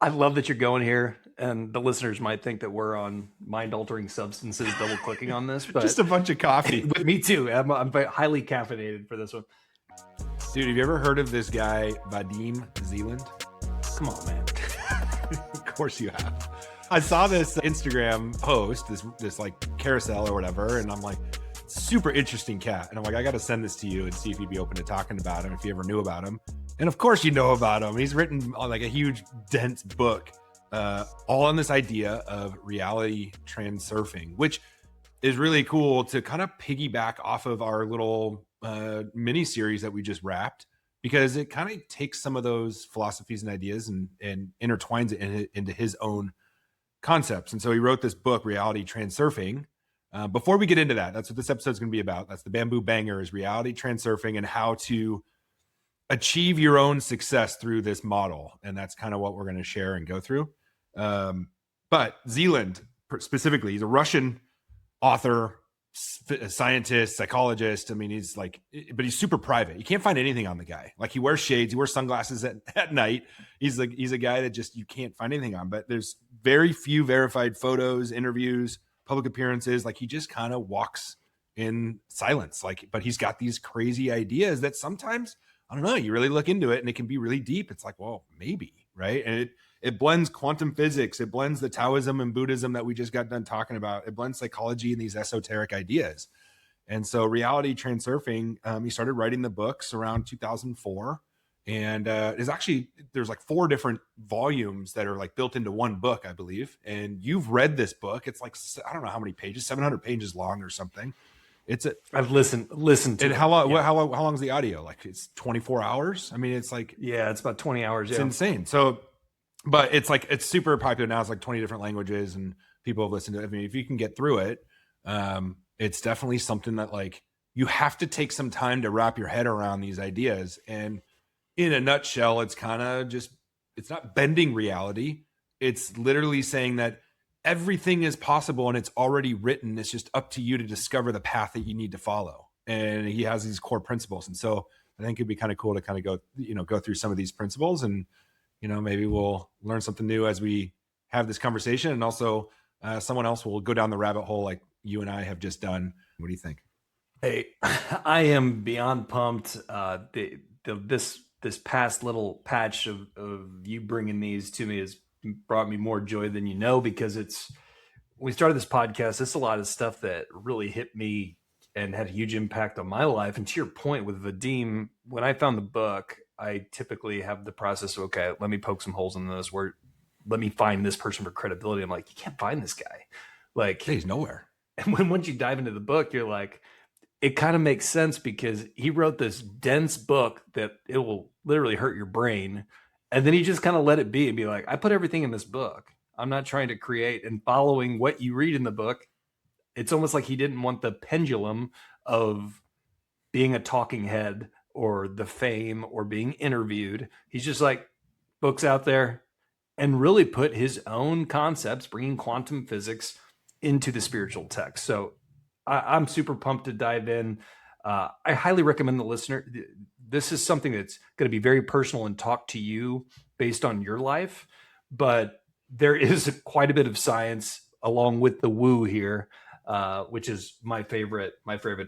I love that you're going here, and the listeners might think that we're on mind-altering substances, double-clicking on this, but Just a bunch of coffee. with me too. I'm very highly caffeinated for this one. Dude, have you ever heard of this guy, Vadim Zeland? Come on, man. Of course you have. I saw this Instagram post, this like carousel or whatever, and I'm like, super interesting cat. And I'm like, I got to send this to you and see if you'd be open to talking about him, if you ever knew about him. And of course you know about him. He's written like a huge, dense book, all on this idea of reality transurfing, which is really cool to kind of piggyback off of our little mini series that we just wrapped, because it kind of takes some of those philosophies and ideas and intertwines it into his own concepts. And so he wrote this book, Reality Transurfing. Before we get into that, that's what this episode is going to be about. That's the bamboo banger, is reality transurfing and how to achieve your own success through this model. And that's kind of what we're going to share and go through. But Zeland specifically, he's a Russian author, scientist, psychologist. I mean, he's like, but he's super private. You can't find anything on the guy. Like, he wears shades, he wears sunglasses at night. He's a guy that just, you can't find anything on, but there's very few verified photos, interviews, public appearances. Like, he just kind of walks in silence. Like, but he's got these crazy ideas that sometimes, I don't know, you really look into it and it can be really deep. It's like, well, maybe, right? And it blends quantum physics. It blends the Taoism and Buddhism that we just got done talking about. It blends psychology and these esoteric ideas. And so Reality Transurfing, he started writing the books around 2004. And there's like 4 different volumes that are like built into one book, I believe. And you've read this book. It's like, I don't know how many pages, 700 pages long or something. I've listened to it. it. How long? Yeah. How long is the audio? Like, it's 24 hours. I mean, it's like, Yeah, it's about 20 hours. It's insane. So, but it's like, it's super popular now. It's like 20 different languages and people have listened to it. I mean, if you can get through it, it's definitely something that, like, you have to take some time to wrap your head around these ideas. And in a nutshell, it's kind of just, it's not bending reality. It's literally saying that everything is possible and it's already written. It's just up to you to discover the path that you need to follow. And he has these core principles. And so I think it'd be kind of cool to kind of go through some of these principles, and, maybe we'll learn something new as we have this conversation. And also someone else will go down the rabbit hole like you and I have just done. What do you think? Hey, I am beyond pumped. This past little patch of you bringing these to me has brought me more joy than you know, because when we started this podcast, it's a lot of stuff that really hit me and had a huge impact on my life. And to your point with Vadim, when I found the book, I typically have the process of, okay, let me poke some holes in this, where let me find this person for credibility. I'm like, you can't find this guy. Like, he's nowhere. And once you dive into the book, you're like, it kind of makes sense, because he wrote this dense book that it will literally hurt your brain. And then he just kind of let it be and be like, I put everything in this book. I'm not trying to create, and following what you read in the book. It's almost like he didn't want the pendulum of being a talking head or the fame or being interviewed. He's just like, books out there, and really put his own concepts, bringing quantum physics into the spiritual text. So I'm super pumped to dive in. I highly recommend the listener. This is something that's going to be very personal and talk to you based on your life, but there is quite a bit of science along with the woo here, which is my favorite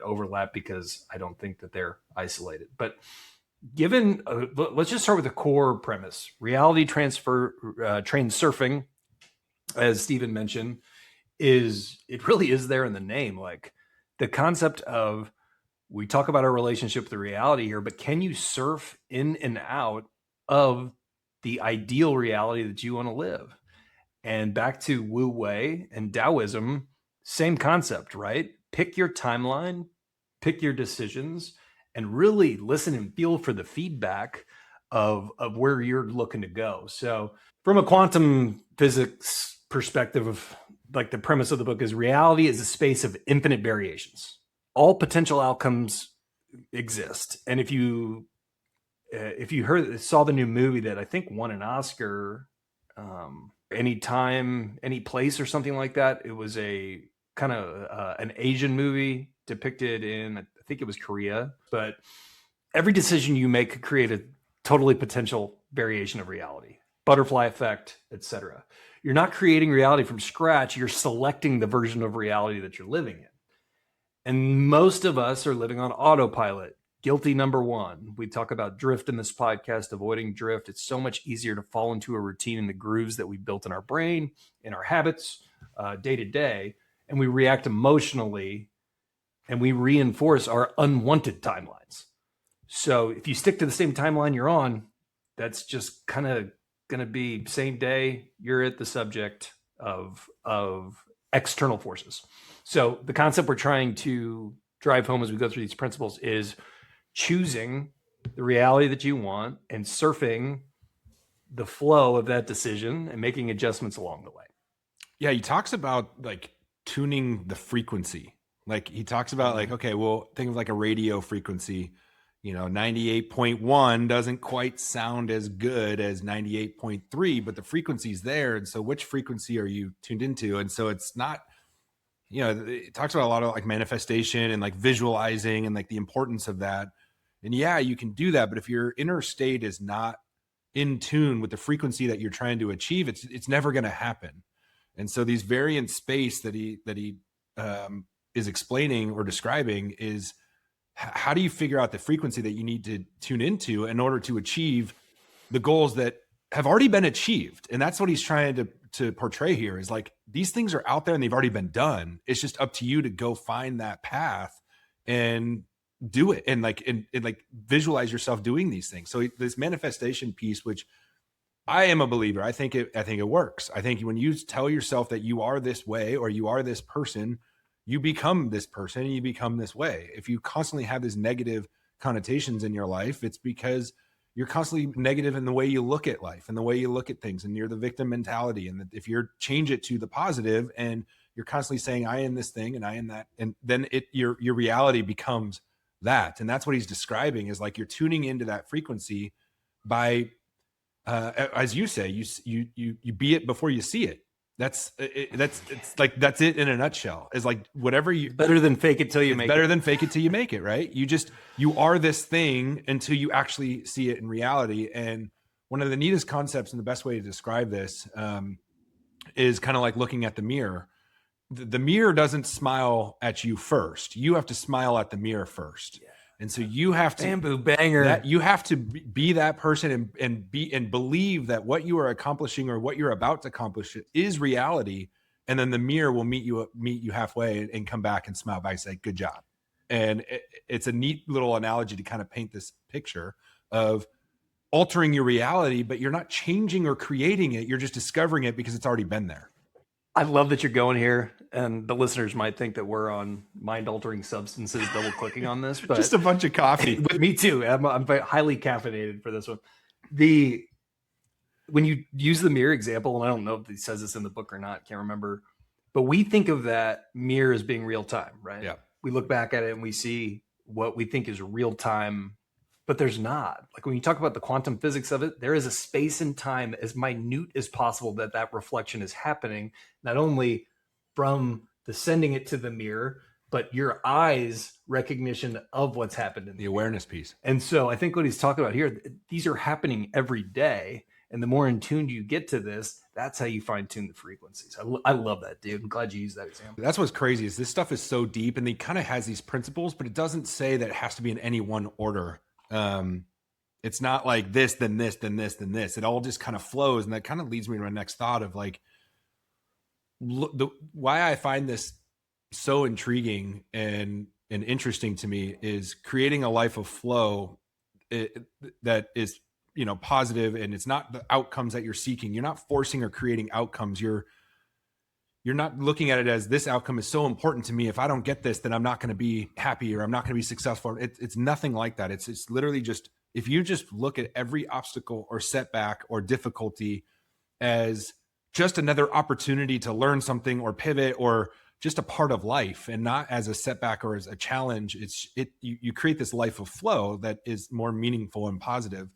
overlap, because I don't think that they're isolated. But given, let's just start with the core premise. Reality transurfing, as Stephen mentioned, it really is there in the name. Like, the concept of, we talk about our relationship with the reality here, but can you surf in and out of the ideal reality that you want to live? And back to Wu Wei and Taoism, same concept, right? Pick your timeline, pick your decisions, and really listen and feel for the feedback of where you're looking to go. So from a quantum physics perspective, like, the premise of the book is, reality is a space of infinite variations. All potential outcomes exist. And if you saw the new movie that I think won an Oscar, Any Time, Any Place or something like that, it was a kind of an Asian movie depicted in, I think it was Korea. But every decision you make could create a totally potential variation of reality. butterfly effect, etc. You're not creating reality from scratch. You're selecting the version of reality that you're living in. And most of us are living on autopilot. Guilty number one. We talk about drift in this podcast, avoiding drift. It's so much easier to fall into a routine in the grooves that we built in our brain, in our habits, day to day, and we react emotionally and we reinforce our unwanted timelines. So if you stick to the same timeline you're on, that's just kind of going to be same day you're at the subject of external forces. So the concept we're trying to drive home as we go through these principles is choosing the reality that you want and surfing the flow of that decision and making adjustments along the way. Yeah, he talks about like tuning the frequency. Like he talks about like, okay, well, think of like a radio frequency. 98.1 doesn't quite sound as good as 98.3, but the frequency's there. And so which frequency are you tuned into? And so it's not, it talks about a lot of like manifestation and like visualizing and like the importance of that. And yeah, you can do that. But if your inner state is not in tune with the frequency that you're trying to achieve, it's never going to happen. And so these variant space that he is explaining or describing is, how do you figure out the frequency that you need to tune into in order to achieve the goals that have already been achieved? And that's what he's trying to portray here, is like, these things are out there and they've already been done. It's just up to you to go find that path and do it, and like visualize yourself doing these things. So this manifestation piece, which I am a believer, I think it works. I think when you tell yourself that you are this way or you are this person, you become this person and you become this way. If you constantly have these negative connotations in your life, it's because you're constantly negative in the way you look at life and the way you look at things, and you're the victim mentality. And if you change it to the positive and you're constantly saying, I am this thing and I am that, and then your reality becomes that. And that's what he's describing, is like you're tuning into that frequency by, as you say, you be it before you see it. That's it in a nutshell. Is like whatever you better than fake it till you make it. Better than fake it till you make it, right? You are this thing until you actually see it in reality. And one of the neatest concepts and the best way to describe this is kind of like looking at the mirror. The mirror doesn't smile at you first. You have to smile at the mirror first. Yeah. And so you have to bamboo banger. You have to be that person and believe that what you are accomplishing or what you're about to accomplish is reality. And then the mirror will meet you halfway and come back and smile back and say, good job. And it's a neat little analogy to kind of paint this picture of altering your reality, but you're not changing or creating it. You're just discovering it because it's already been there. I love that you're going here, and the listeners might think that we're on mind-altering substances, double-clicking on this, but just a bunch of coffee. Me too. I'm highly caffeinated for this one. When you use the mirror example, and I don't know if he says this in the book or not, can't remember, but we think of that mirror as being real time, right? Yeah. We look back at it and we see what we think is real time, but there's not. Like when you talk about the quantum physics of it, there is a space and time as minute as possible that reflection is happening, not only from the sending it to the mirror, but your eyes recognition of what's happened in the awareness piece. And so I think what he's talking about here, these are happening every day. And the more in tune you get to this, that's how you fine tune the frequencies. I love that, dude. I'm glad you used that example. That's what's crazy, is this stuff is so deep and he kind of has these principles, but it doesn't say that it has to be in any one order. It's not like this, then this, then this, then this. It all just kind of flows. And that kind of leads me to my next thought of like, why I find this so intriguing and interesting to me is creating a life of flow that is, positive, and it's not the outcomes that you're seeking. You're not forcing or creating outcomes. You're not looking at it as, this outcome is so important to me. If I don't get this, then I'm not going to be happy or I'm not going to be successful. It's nothing like that. It's literally just, if you just look at every obstacle or setback or difficulty as just another opportunity to learn something or pivot or just a part of life, and not as a setback or as a challenge, you create this life of flow that is more meaningful and positive.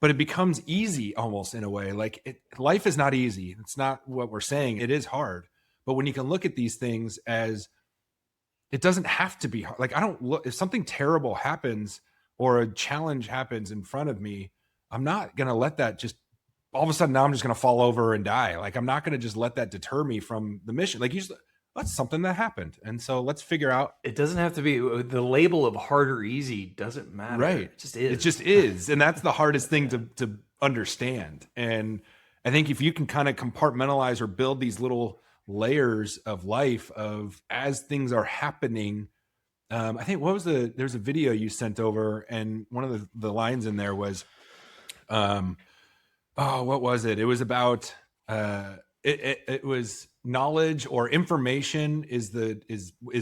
But it becomes easy almost in a way. Like life is not easy. It's not what we're saying. It is hard. But when you can look at these things as, it doesn't have to be hard. Like if something terrible happens or a challenge happens in front of me, I'm not going to let that just all of a sudden now I'm just going to fall over and die. Like, I'm not going to just let that deter me from the mission. Like, that's something that happened. And so let's figure out. It doesn't have to be the label of hard or easy doesn't matter. Right. It just is. It just is. And that's the hardest thing to understand. And I think if you can kind of compartmentalize or build these little layers of life of as things are happening. I think there's a video you sent over, and one of the lines in there was, what was it? It was about, it was knowledge or information is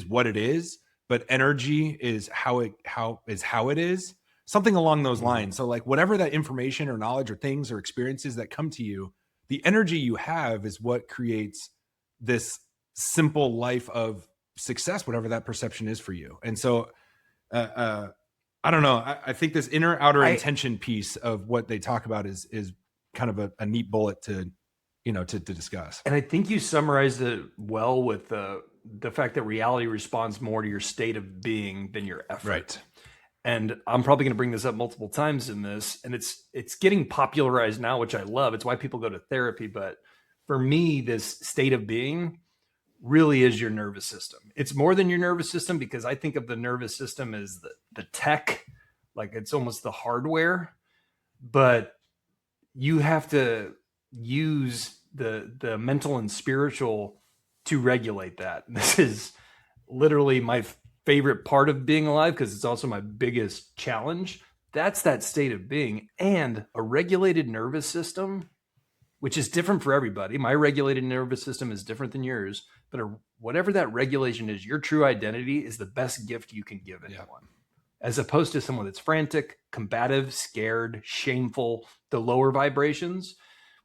what it is, but energy is how it is, something along those lines. So like whatever that information or knowledge or things or experiences that come to you, the energy you have is what creates this simple life of success, whatever that perception is for you. And so, I don't know. I think this inner outer intention piece of what they talk about is kind of a neat bullet to discuss. And I think you summarized it well with the fact that reality responds more to your state of being than your effort. Right. And I'm probably going to bring this up multiple times in this, and it's getting popularized now, which I love. It's why people go to therapy. But for me, this state of being really is your nervous system. It's more than your nervous system, because I think of the nervous system as the tech, like it's almost the hardware, but you have to use the mental and spiritual to regulate that. This is literally my favorite part of being alive, because it's also my biggest challenge. That's that state of being. And a regulated nervous system, which is different for everybody. My regulated nervous system is different than yours, but whatever that regulation is, your true identity is the best gift you can give anyone. As opposed to someone that's frantic, combative, scared, shameful, the lower vibrations.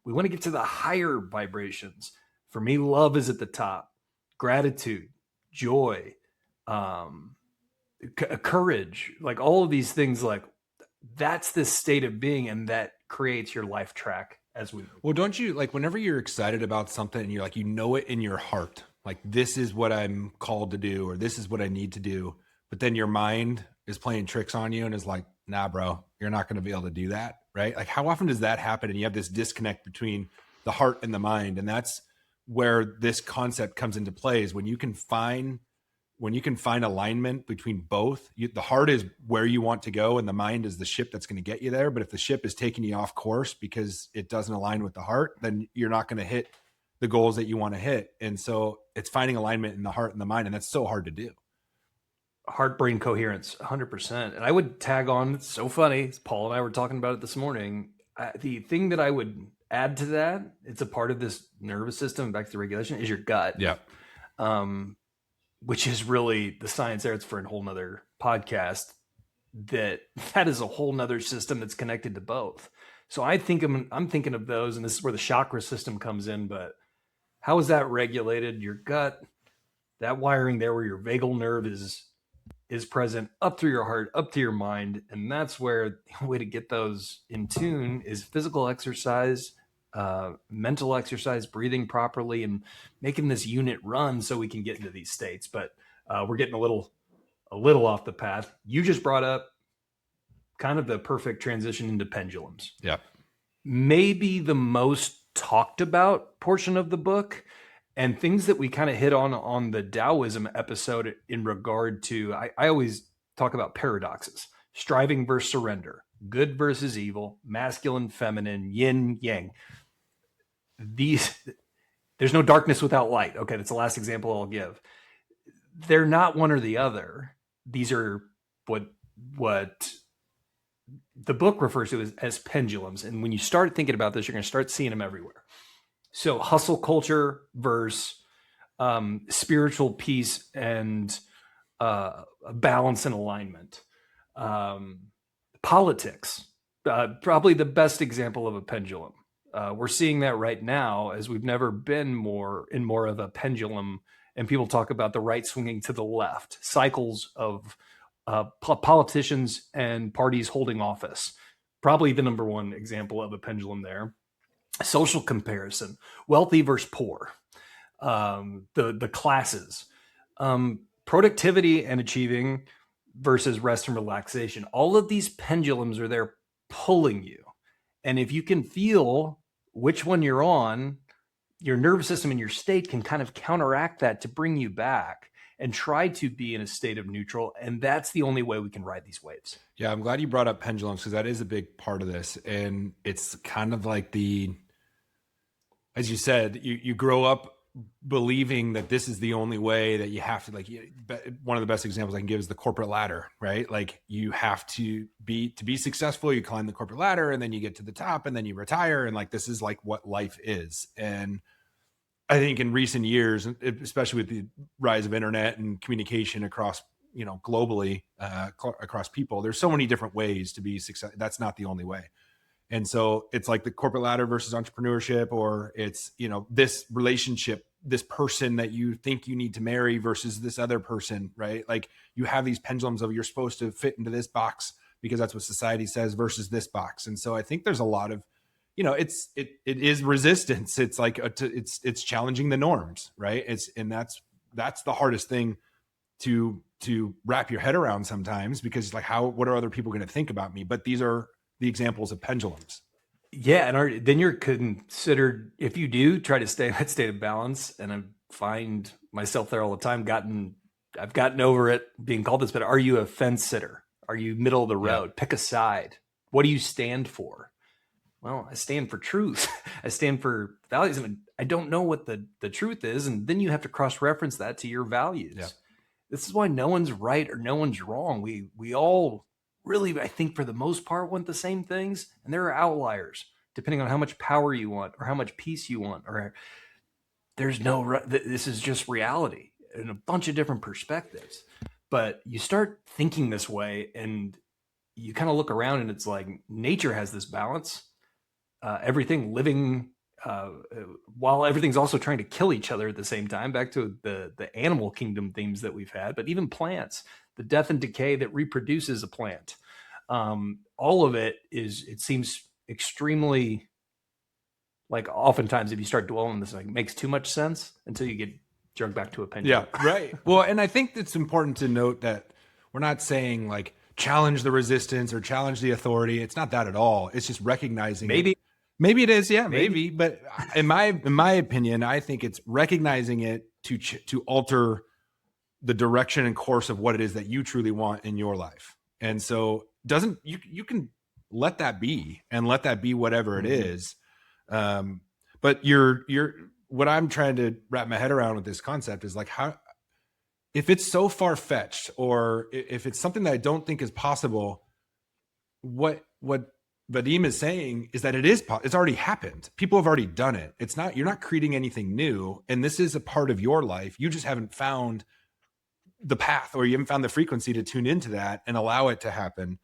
We want to get to the higher vibrations. For me, love is at the top. Gratitude, joy, courage, like all of these things, like that's this state of being, and that creates your life track as we move. Well, don't you, like, whenever you're excited about something and you're like, it in your heart, like this is what I'm called to do, or this is what I need to do. But then your mind is playing tricks on you and is like, nah, bro, you're not going to be able to do that. Right. Like, how often does that happen? And you have this disconnect between the heart and the mind. And that's where this concept comes into play, is when you can find alignment between both. The heart is where you want to go, and the mind is the ship that's going to get you there. But if the ship is taking you off course because it doesn't align with the heart, then you're not going to hit the goals that you want to hit. And so it's finding alignment in the heart and the mind. And that's so hard to do. Heart-brain coherence, 100%. And I would tag on, it's so funny, Paul and I were talking about it this morning. The thing that I would add to that, it's a part of this nervous system, back to regulation, is your gut. Yeah. Which is really the science there. It's for a whole nother podcast. That is a whole nother system that's connected to both. So I'm thinking of those, and this is where the chakra system comes in. But how is that regulated? Your gut, that wiring there where your vagal nerve is present, up through your heart, up to your mind. And that's where the way to get those in tune is physical exercise, mental exercise, breathing properly, and making this unit run so we can get into these states. But we're getting a little off the path. You just brought up kind of the perfect transition into pendulums. Yeah. Maybe the most talked about portion of the book, and things that we kind of hit on the Taoism episode in regard to, I always talk about paradoxes, striving versus surrender, good versus evil, masculine, feminine, yin, yang. There's no darkness without light. Okay, that's the last example I'll give. They're not one or the other. These are what the book refers to as pendulums. And when you start thinking about this, you're going to start seeing them everywhere. So hustle culture versus spiritual peace and balance and alignment. Politics, probably the best example of a pendulum. We're seeing that right now, as we've never been more of a pendulum. And people talk about the right swinging to the left, cycles of politicians and parties holding office. Probably the number one example of a pendulum there. Social comparison, wealthy versus poor, the classes, productivity and achieving versus rest and relaxation. All of these pendulums are there pulling you. And if you can feel which one you're on, your nervous system and your state can kind of counteract that to bring you back and try to be in a state of neutral. And that's the only way we can ride these waves. Yeah, I'm glad you brought up pendulums, because that is a big part of this. And it's kind of like as you said, you grow up believing that this is the only way, that you have to, like, one of the best examples I can give is the corporate ladder, right? Like, you have to be successful, you climb the corporate ladder, and then you get to the top, and then you retire. And like, this is like what life is. And I think in recent years, especially with the rise of internet and communication across, globally, across people, there's so many different ways to be successful. That's not the only way. And so it's like the corporate ladder versus entrepreneurship, or it's, this relationship, this person that you think you need to marry versus this other person, right? Like, you have these pendulums of, you're supposed to fit into this box because that's what society says, versus this box. And so I think there's a lot of, it is resistance. It's like, it's challenging the norms, right? That's the hardest thing to wrap your head around sometimes, because like, what are other people going to think about me? But these are the examples of pendulums. Yeah. And then you're considered, if you do try to stay in that state of balance, and I find myself there all the time, I've gotten over it being called this, but are you a fence sitter? Are you middle of the road? Yeah. Pick a side. What do you stand for? Well, I stand for truth. I stand for values. I mean, I don't know what the truth is. And then you have to cross-reference that to your values. Yeah. This is why no one's right or no one's wrong. We all really, I think for the most part, want the same things. And there are outliers depending on how much power you want or how much peace you want, or this is just reality in a bunch of different perspectives. But you start thinking this way and you kind of look around, and it's like nature has this balance. Everything living, while everything's also trying to kill each other at the same time, back to the animal kingdom themes that we've had, but even plants, the death and decay that reproduces a plant. All of it seems extremely, like, oftentimes if you start dwelling on this, like, it makes too much sense until you get jerked back to a pendulum. Yeah, right. Well, and I think it's important to note that we're not saying like challenge the resistance or challenge the authority. It's not that at all. It's just recognizing Maybe it is, yeah, maybe. But in my opinion, I think it's recognizing it to alter the direction and course of what it is that you truly want in your life. And so you can let that be, and let that be whatever it is. But what I'm trying to wrap my head around with this concept is like, how, if it's so far-fetched, or if it's something that I don't think is possible, what Vadim is saying is that it's already happened. People have already done it. You're not creating anything new. And this is a part of your life. You just haven't found the path, or you haven't found the frequency to tune into that and allow it to happen.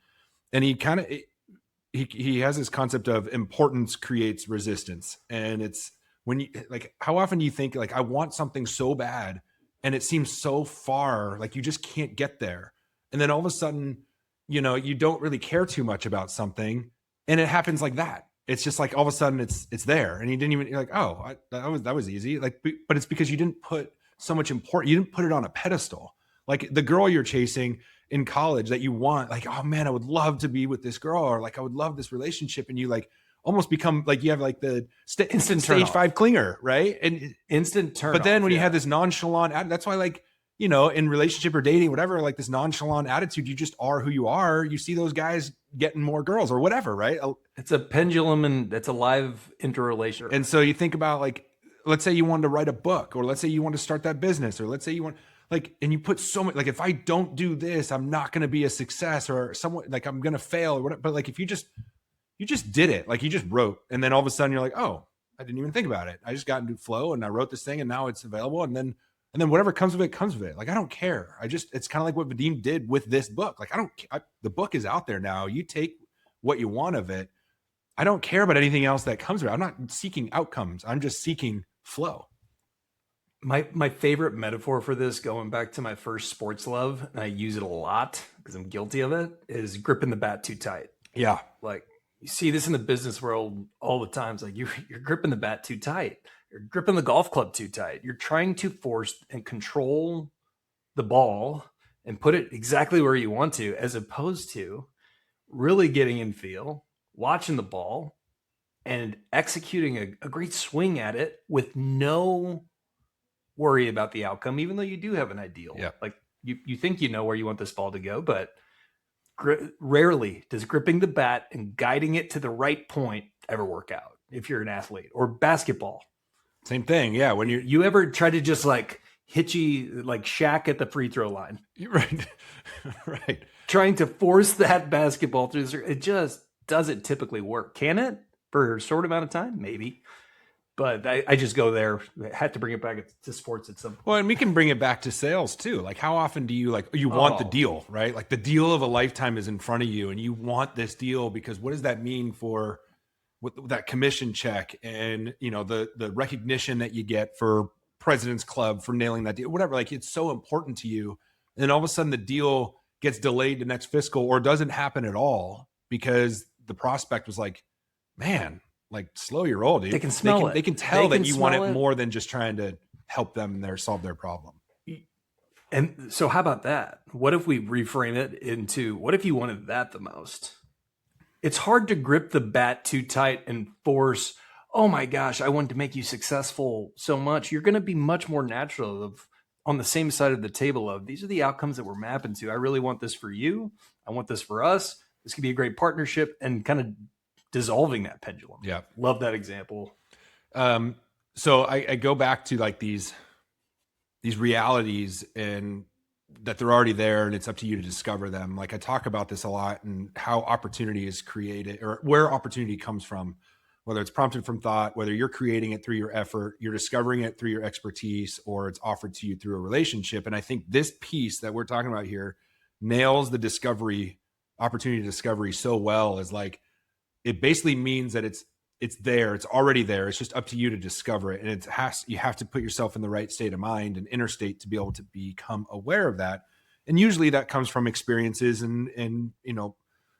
And he has this concept of importance creates resistance. And it's when you, like, how often do you think like, I want something so bad and it seems so far, like you just can't get there. And then all of a sudden, you don't really care too much about something. And it happens like that. It's just like all of a sudden it's there, and you're like, oh, that was easy. Like, but it's because you didn't put so much importance. You didn't put it on a pedestal. Like the girl you're chasing in college that you want, like, oh man, I would love to be with this girl, or like I would love this relationship, and you like almost become like, you have like the instant stage 5 clinger, right? And instant turn. But then when you have this nonchalant, that's why, like, in relationship or dating, whatever, like this nonchalant attitude, you just are who you are. You see those guys getting more girls or whatever, right? It's a pendulum, and it's a live interrelation. And so you think about, like, let's say you wanted to write a book, or let's say you want to start that business, or let's say you want, like, and you put so much, like, if I don't do this, I'm not going to be a success, or someone, like, I'm going to fail, or whatever. But like, if you just did it, like you just wrote, and then all of a sudden you're like, oh, I didn't even think about it. I just got into flow and I wrote this thing, and now it's available. And then whatever comes of it, comes of it. Like, I don't care. It's kind of like what Vadim did with this book. Like, the book is out there now. You take what you want of it. I don't care about anything else that comes of it. I'm not seeking outcomes. I'm just seeking flow. My favorite metaphor for this, going back to my first sports love, and I use it a lot because I'm guilty of it, is gripping the bat too tight. Yeah. Like, you see this in the business world all the time. It's like you're gripping the bat too tight. You're gripping the golf club too tight. You're trying to force and control the ball and put it exactly where you want to, as opposed to really getting in feel, watching the ball, and executing a great swing at it with no worry about the outcome, even though you do have an ideal. Yeah. Like you think you know where you want this ball to go, but rarely does gripping the bat and guiding it to the right point ever work out if you're an athlete. Or basketball. Same thing. Yeah. When you ever try to just like hitchy, like Shaq at the free throw line. Right. Right. Trying to force that basketball through the, it just doesn't typically work. Can it for a short amount of time? Maybe. But I just go there. I had to bring it back to sports at some point. Well, and we can bring it back to sales too. Like, how often do you want the deal, right? Like the deal of a lifetime is in front of you and you want this deal because what does that mean for with that commission check and, you know, the recognition that you get for President's Club for nailing that deal, whatever. Like, it's so important to you. And all of a sudden the deal gets delayed to next fiscal or doesn't happen at all because the prospect was like, man, like, slow your roll, dude. They can smell it. They can tell that you want it more than just trying to help them solve their problem. And so how about that? What if we reframe it into, what if you wanted that the most? It's hard to grip the bat too tight and force, oh my gosh, I want to make you successful so much. You're going to be much more natural of on the same side of the table of these are the outcomes that we're mapping to. I really want this for you. I want this for us. This could be a great partnership and kind of dissolving that pendulum. Yeah. Love that example. So I go back to like these realities and that they're already there and it's up to you to discover them. Like I talk about this a lot and how opportunity is created or where opportunity comes from, whether it's prompted from thought, whether you're creating it through your effort, you're discovering it through your expertise, or it's offered to you through a relationship. And I think this piece that we're talking about here nails the opportunity discovery so well is like, it basically means that it's there. It's already there. It's just up to you to discover it. And you have to put yourself in the right state of mind and inner state to be able to become aware of that. And usually that comes from experiences and, you know,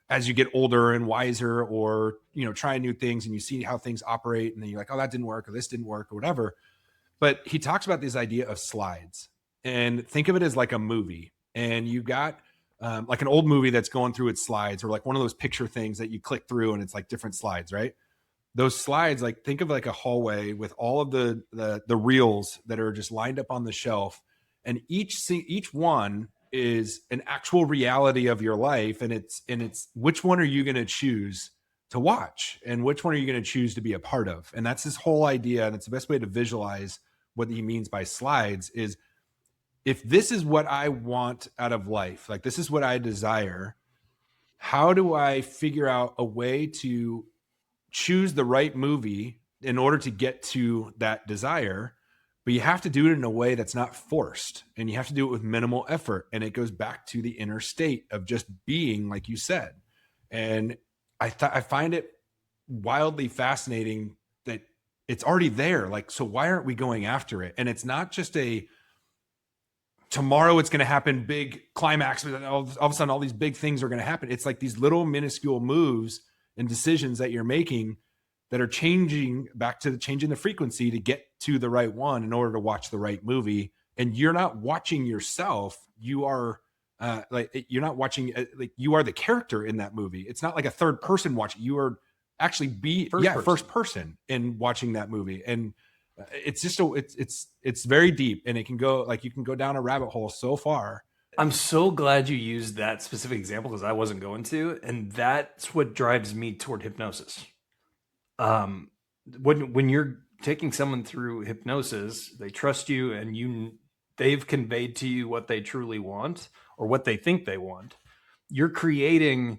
as you get older and wiser or, you know, try new things and you see how things operate and then you're like, oh, that didn't work or this didn't work or whatever. But he talks about this idea of slides and think of it as like a movie and you got like an old movie that's going through its slides or like one of those picture things that you click through and it's like different slides, right? Those slides, like think of like a hallway with all of the reels that are just lined up on the shelf. And each one is an actual reality of your life. And it's which one are you going to choose to watch and which one are you going to choose to be a part of? And that's his whole idea. And it's the best way to visualize what he means by slides is if this is what I want out of life, like this is what I desire, how do I figure out a way to choose the right movie in order to get to that desire? But you have to do it in a way that's not forced and you have to do it with minimal effort. And it goes back to the inner state of just being, like you said. And I find it wildly fascinating that it's already there. Like, so why aren't we going after it? And it's not just tomorrow it's going to happen, big climax, all of a sudden all these big things are going to happen. It's like these little minuscule moves and decisions that you're making that are changing the frequency to get to the right one in order to watch the right movie. And you're not watching yourself. You are you're not watching, like you are the character in that movie. It's not like a third person watching. You are actually first person in watching that movie. And it's just it's very deep and it can go like you can go down a rabbit hole so far. I'm so glad you used that specific example because I wasn't going to, and that's what drives me toward hypnosis. When you're taking someone through hypnosis, they trust you and they've conveyed to you what they truly want or what they think they want. You're creating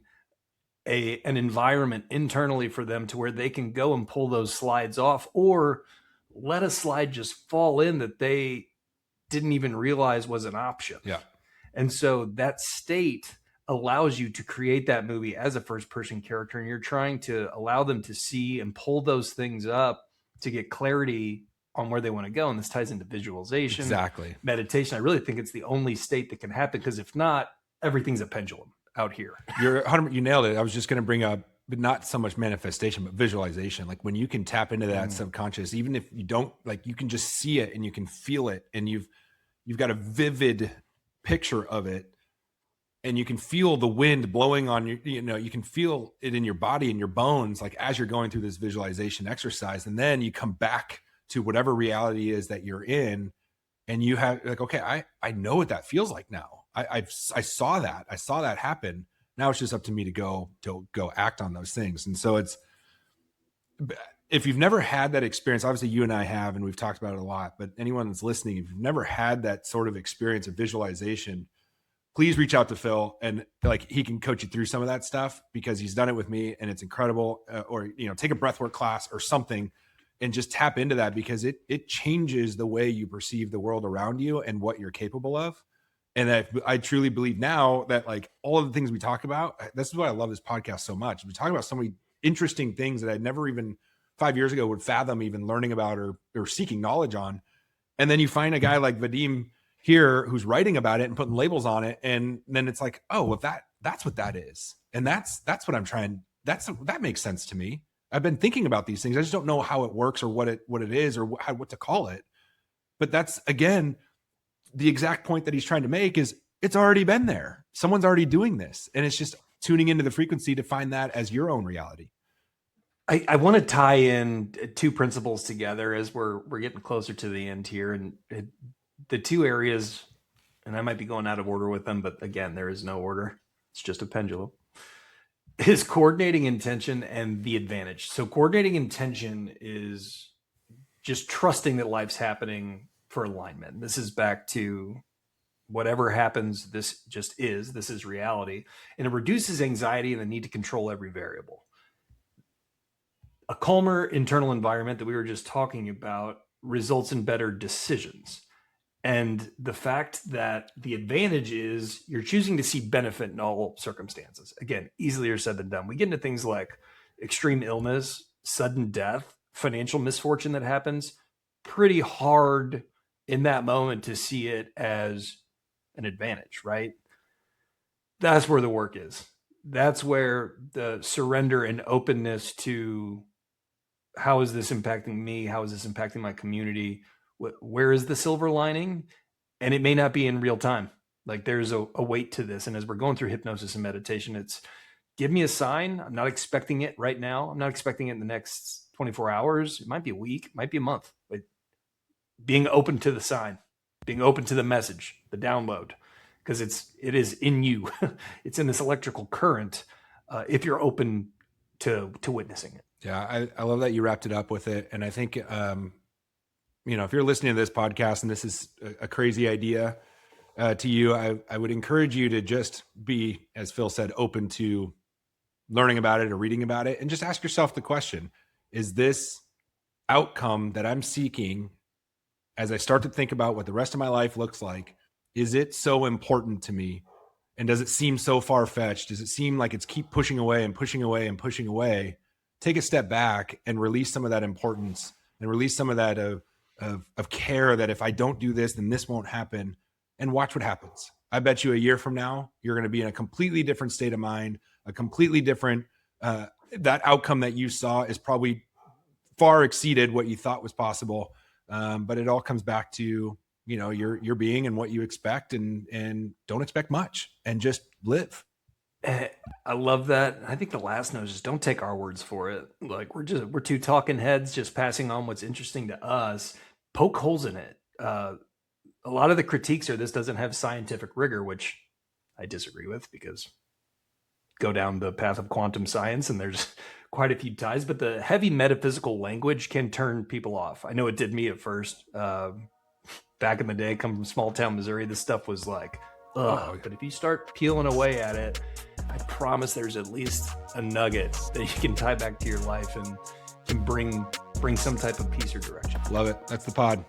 an environment internally for them to where they can go and pull those slides off or let a slide just fall in that they didn't even realize was an option. Yeah. And so that state allows you to create that movie as a first person character. And you're trying to allow them to see and pull those things up to get clarity on where they want to go. And this ties into visualization, exactly, meditation. I really think it's the only state that can happen because if not, everything's a pendulum out here. You nailed it. I was just going to bring up, but not so much manifestation, but visualization. Like when you can tap into that subconscious, even if you don't, like you can just see it and you can feel it and you've got a vivid picture of it. and you can feel the wind blowing on your, you can feel it in your body and your bones, like as you're going through this visualization exercise. And then you come back to whatever reality is that you're in, and you have like, okay, I know what that feels like now. I saw that happen. Now it's just up to me to go act on those things. And so if you've never had that experience, obviously you and I have, and we've talked about it a lot, but anyone that's listening, if you've never had that sort of experience of visualization, please reach out to Phil, and like he can coach you through some of that stuff, because he's done it with me and it's incredible. Or, take a breathwork class or something and just tap into that, because it changes the way you perceive the world around you and what you're capable of. And I truly believe now that like all of the things we talk about, this is why I love this podcast so much. We talk about so many interesting things that I'd never even 5 years ago would fathom even learning about or seeking knowledge on. And then you find a guy like Vadim here who's writing about it and putting labels on it. And then it's like, oh, well, that's what that is. And that's what I'm trying. That makes sense to me. I've been thinking about these things. I just don't know how it works or what it is or what to call it. But that's, again, the exact point that he's trying to make is it's already been there. Someone's already doing this. And it's just tuning into the frequency to find that as your own reality. I want to tie in two principles together as we're getting closer to the end here. And the two areas, and I might be going out of order with them, but again, there is no order. It's just a pendulum. Is coordinating intention and the advantage. So coordinating intention is just trusting that life's happening for alignment. This is back to whatever happens, this is reality. And it reduces anxiety and the need to control every variable. A calmer internal environment that we were just talking about results in better decisions. And the fact that the advantage is you're choosing to see benefit in all circumstances. Again, easier said than done. We get into things like extreme illness, sudden death, financial misfortune that happens. Pretty hard in that moment to see it as an advantage, right? That's where the work is. That's where the surrender and openness to how is this impacting me? How is this impacting my community? Where is the silver lining? And it may not be in real time. Like there's a weight to this. And as we're going through hypnosis and meditation, it's give me a sign. I'm not expecting it right now. I'm not expecting it in the next 24 hours. It might be a week, it might be a month, but being open to the sign, being open to the message, the download, because it is in you. It's in this electrical current. If you're open to witnessing it. Yeah. I love that you wrapped it up with it. And I think, if you're listening to this podcast and this is a crazy idea to you, I would encourage you to just be, as Phil said, open to learning about it or reading about it, and just ask yourself the question, is this outcome that I'm seeking as I start to think about what the rest of my life looks like, is it so important to me? And does it seem so far-fetched? Does it seem like it's keep pushing away and pushing away and pushing away? Take a step back and release some of that importance and release some of that of care that if I don't do this, then this won't happen, and watch what happens. I bet you a year from now, you're going to be in a completely different state of mind, a completely different, that outcome that you saw is probably far exceeded what you thought was possible. But it all comes back to, your being and what you expect, and don't expect much and just live. I love that. I think the last note is just don't take our words for it. Like we're two talking heads just passing on what's interesting to us. Poke holes in it. A lot of the critiques are this doesn't have scientific rigor, which I disagree with, because go down the path of quantum science and there's quite a few ties, but the heavy metaphysical language can turn people off. I know it did me at first. Back in the day, come from small town Missouri, this stuff was like, ugh. But if you start peeling away at it, I promise there's at least a nugget that you can tie back to your life and can bring some type of peace or direction. Love it. That's the pod.